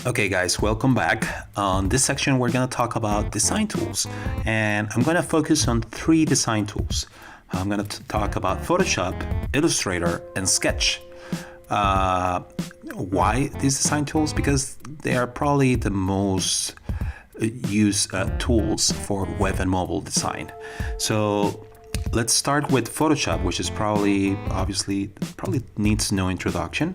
Okay guys, welcome back. On this section we're going to talk about design tools, and I'm going to focus on three design tools. I'm going to talk about Photoshop, Illustrator, and Sketch. Why these design tools? Because they are probably the most used tools for web and mobile design. So let's start with Photoshop, which is probably needs no introduction.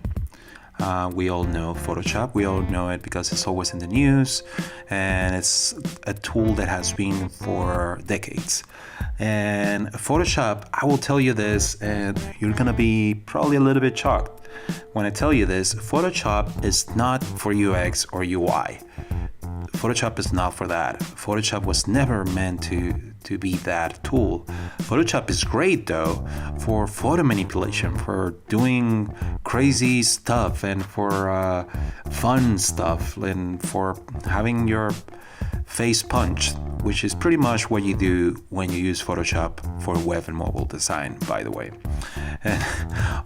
We all know Photoshop. We all know it because it's always in the news, and it's a tool that has been for decades. And Photoshop, I will tell you this, and you're gonna be probably a little bit shocked when I tell you this. Photoshop is not for UX or UI. Photoshop is not for that. Photoshop was never meant to be that tool. Photoshop is great though for photo manipulation, for doing crazy stuff, and for fun stuff, and for having your face punched, which is pretty much what you do when you use Photoshop for web and mobile design, by the way. And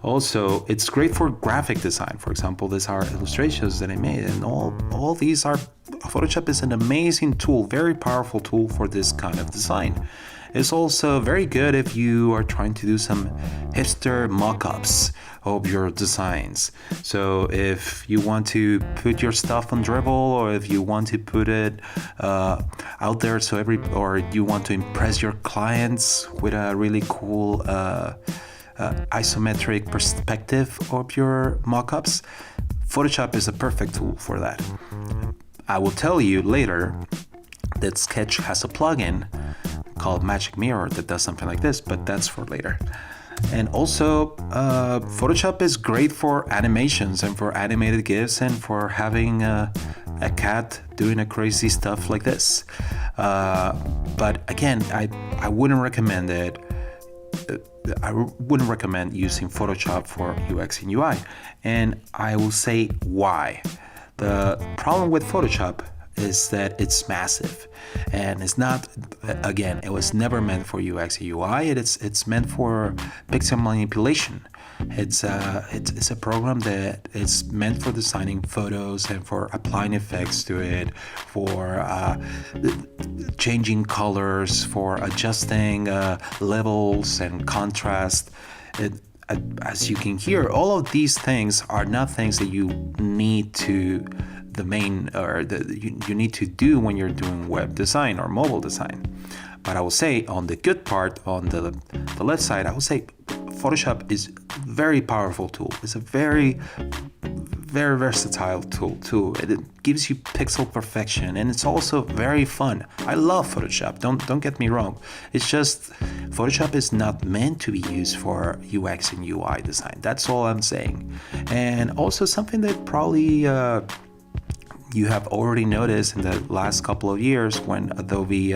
also, it's great for graphic design. For example, these are illustrations that I made, and all these are, Photoshop is an amazing tool, very powerful tool for this kind of design. It's also very good if you are trying to do some hipster mock-ups of your designs. So if you want to put your stuff on Dribble, or if you want to put it out there or you want to impress your clients with a really cool isometric perspective of your mock-ups, Photoshop is a perfect tool for that. I will tell you later that Sketch has a plugin called Magic Mirror that does something like this, but that's for later. And also, Photoshop is great for animations and for animated GIFs and for having a cat doing a crazy stuff like this. But again, I wouldn't recommend it. I wouldn't recommend using Photoshop for UX and UI. And I will say why. The problem with Photoshop is that it's massive, and it's not, again, it was never meant for UX and UI. It's meant for pixel manipulation. It's a program that is meant for designing photos and for applying effects to it, for changing colors, for adjusting levels and contrast. As you can hear, all of these things are not things that you need to you need to do when you're doing web design or mobile design. But I will say, on the good part, on the left side, I will say Photoshop is a very powerful tool. It's a very versatile tool too. It gives you pixel perfection, and it's also very fun. I love Photoshop. Don't get me wrong. It's just Photoshop is not meant to be used for UX and UI design. That's all I'm saying. And also something that probably you have already noticed in the last couple of years, when Adobe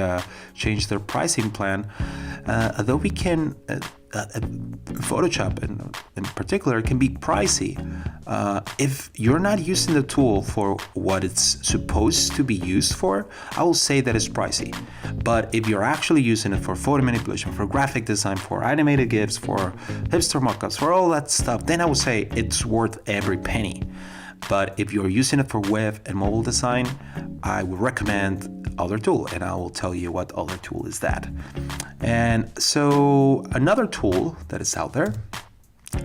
changed their pricing plan, Adobe can Photoshop in particular can be pricey. If you're not using the tool for what it's supposed to be used for, I will say that it's pricey. But if you're actually using it for photo manipulation, for graphic design, for animated GIFs, for hipster mockups, for all that stuff, then I would say it's worth every penny. But if you're using it for web and mobile design, I would recommend other tool, and I will tell you what other tool is that. And so another tool that is out there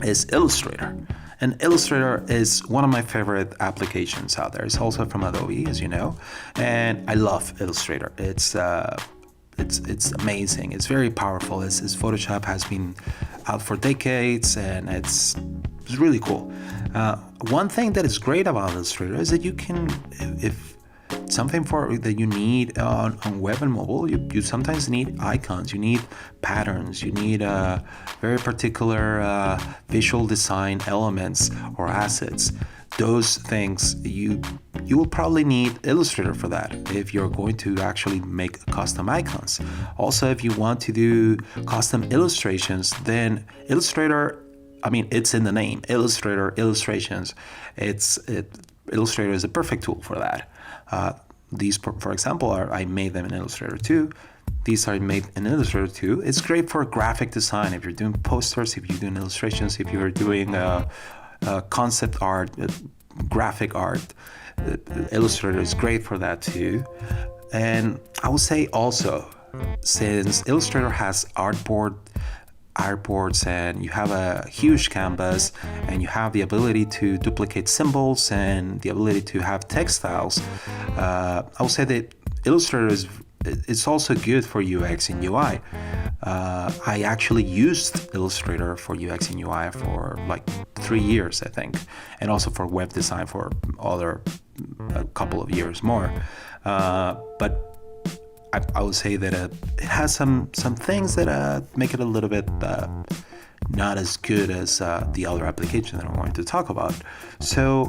is Illustrator. And Illustrator is one of my favorite applications out there. It's also from Adobe, as you know, and I love Illustrator. It's amazing. It's very powerful. It's Photoshop has been out for decades, and it's really cool. One thing that is great about Illustrator is that you can, if something that you need on web and mobile, you sometimes need icons, you need patterns, you need very particular visual design elements or assets. Those things you will probably need Illustrator for that if you're going to actually make custom icons. Also, if you want to do custom illustrations, then Illustrator, I mean, it's in the name, Illustrator, illustrations. Illustrator is a perfect tool for that. These, for example, I made them in Illustrator 2. These are made in Illustrator 2. It's great for graphic design. If you're doing posters, if you're doing illustrations, if you're doing concept art, graphic art, Illustrator is great for that too. And I would say also, since Illustrator has artboards, and you have a huge canvas, and you have the ability to duplicate symbols and the ability to have textiles, I would say that Illustrator it's also good for UX and UI. I actually used Illustrator for UX and UI for like 3 years, I think, and also for web design for a couple of years more. But I would say that it has some things that make it a little bit not as good as the other application that I'm going to talk about. So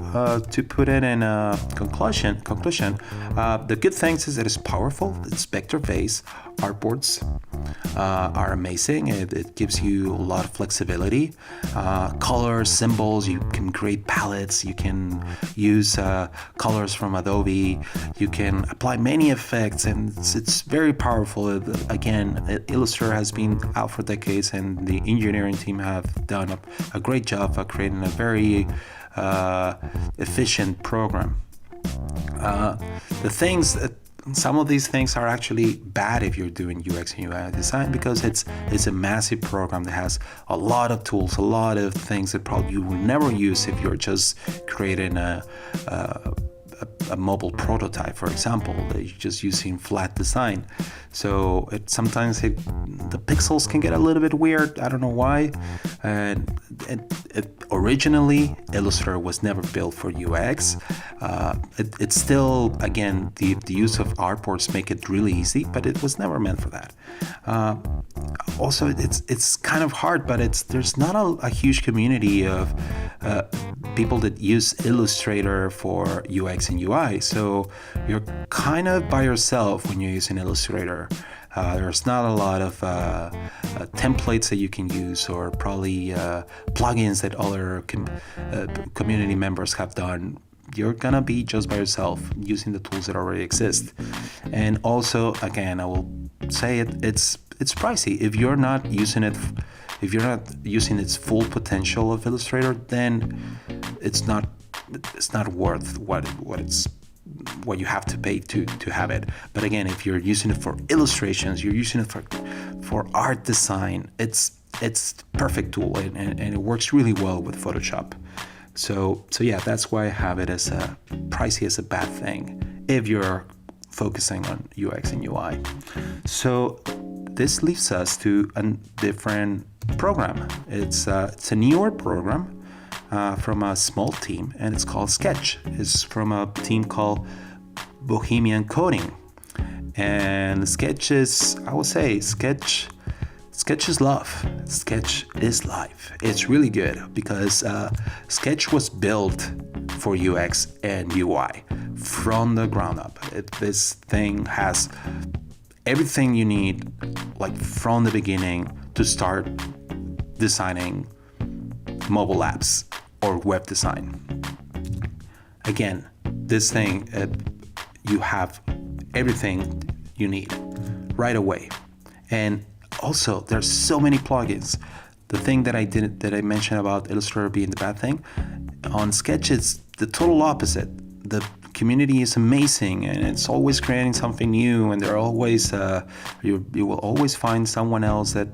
to put it in a conclusion, the good things is that it's powerful. It's vector-based. Artboards are amazing. It gives you a lot of flexibility. Colors, symbols, you can create palettes. You can use colors from Adobe. You can apply many effects, and it's very powerful. Again, Illustrator has been out for decades, and the engineering team have done a great job of creating a very efficient program. Some of these things are actually bad if you're doing UX and UI design, because it's a massive program that has a lot of tools, a lot of things that probably you will never use if you're just creating a mobile prototype, for example, that you're just using flat design. So sometimes the pixels can get a little bit weird. I don't know why. And originally, Illustrator was never built for UX. It's still, again, the use of artboards make it really easy, but it was never meant for that. Also, it's kind of hard, but there's not a huge community of people that use Illustrator for UX and UI. So you're kind of by yourself when you're using Illustrator. There's not a lot of templates that you can use, or probably plugins that other community members have done. You're gonna be just by yourself using the tools that already exist. And also, again, I will say it's pricey. If you're not using its full potential of Illustrator, then it's not worth what you have to pay to have it. But again, if you're using it for illustrations, you're using it for art design, it's perfect tool, and it works really well with Photoshop. So yeah, that's why I have it as a pricey as a bad thing if you're focusing on UX and UI. So this leads us to a different program. It's a newer program from a small team, and it's called Sketch. It's from a team called Bohemian Coding. And Sketch is, I would say, Sketch is love. Sketch is life. It's really good because Sketch was built for UX and UI from the ground up. This thing has everything you need, like from the beginning, to start designing mobile apps or web design. Again, this thing, you have everything you need right away. And also, there's so many plugins. The thing that I mentioned about Illustrator being the bad thing, on Sketch it's the total opposite. The community is amazing, and it's always creating something new, and they're always you will always find someone else that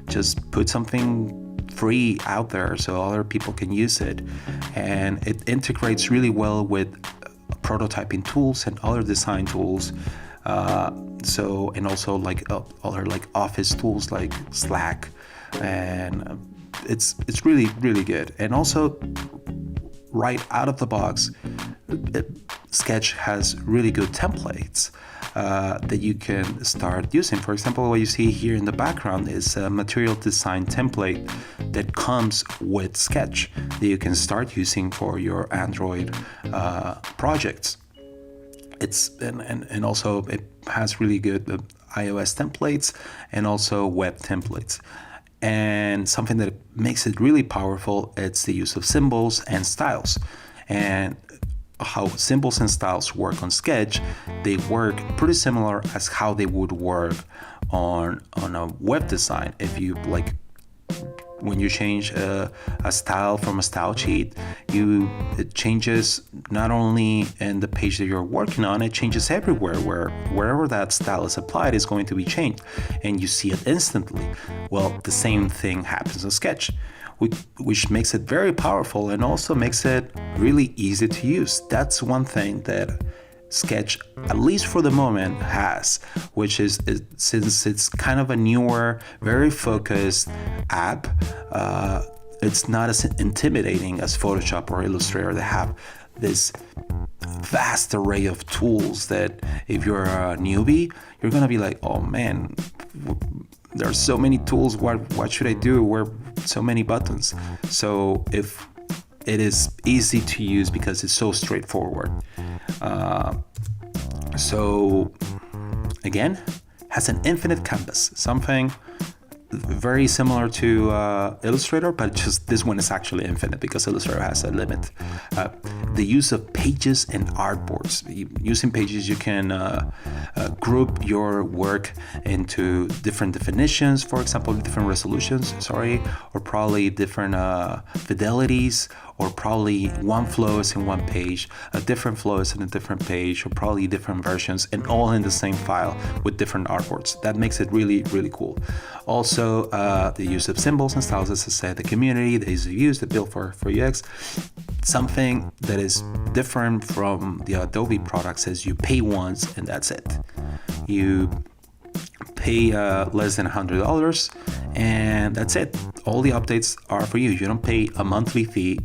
just put something free out there so other people can use it. And it integrates really well with prototyping tools and other design tools. And also like other like office tools like Slack, and it's really, really good. And also, right out of the box, Sketch has really good templates that you can start using. For example, what you see here in the background is a material design template that comes with Sketch that you can start using for your Android projects. And also it has really good iOS templates and also web templates. And something that makes it really powerful, it's the use of symbols and styles. And how symbols and styles work on Sketch, they work pretty similar as how they would work on a web design. If you like when you change a style from a style sheet, it changes not only in the page that you're working on, it changes everywhere. Wherever that style is applied is going to be changed, and you see it instantly. Well, the same thing happens in Sketch, which makes it very powerful and also makes it really easy to use. That's one thing that Sketch, at least for the moment, has, which is since it's kind of a newer, very focused app, it's not as intimidating as Photoshop or Illustrator. They have this vast array of tools that if you're a newbie, you're gonna be like, oh man, there are so many tools, what should I do? Where so many buttons? So if it is easy to use because it's so straightforward. So again, has an infinite canvas, something very similar to Illustrator, but just this one is actually infinite because Illustrator has a limit. The use of pages and artboards. Using pages, you can group your work into different definitions, for example, different resolutions, or probably different fidelities, or probably one flow is in one page, a different flow is in a different page, or probably different versions, and all in the same file with different artboards. That makes it really, really cool. Also, the use of symbols and styles, as I said, the community, the ease of use, the build for UX. Something that is different from the Adobe products is you pay once and that's it. You pay less than $100 and that's it. All the updates are for you. You don't pay a monthly fee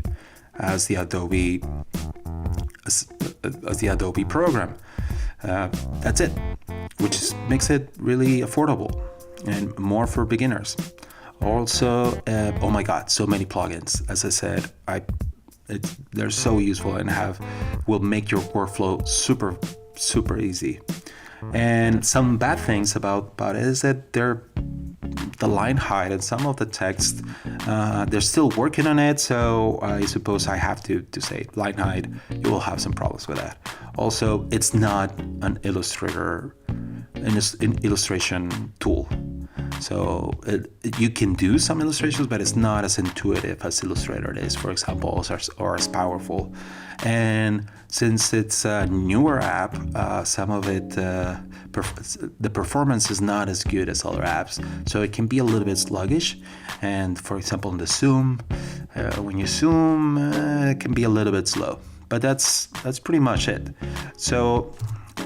as the Adobe program. That's it, which makes it really affordable and more for beginners. Also, oh my God, so many plugins. As I said, they're so useful and will make your workflow super, super easy. And some bad things about it is that the line height and some of the text, they're still working on it. So I suppose I have to say line height, you will have some problems with that. Also, it's not an illustration tool. So you can do some illustrations, but it's not as intuitive as Illustrator is, for example, or as powerful. And since it's a newer app, some of it, the performance is not as good as other apps. So it can be a little bit sluggish. And for example, in the zoom, when you zoom, it can be a little bit slow. But that's pretty much it. So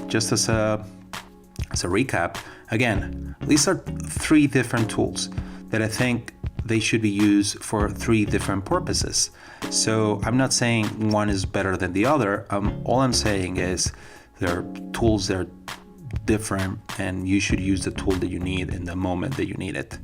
just as a recap, again, these are 3 different tools that I think they should be used for 3 different purposes. So I'm not saying one is better than the other. All I'm saying is there are tools that are different and you should use the tool that you need in the moment that you need it.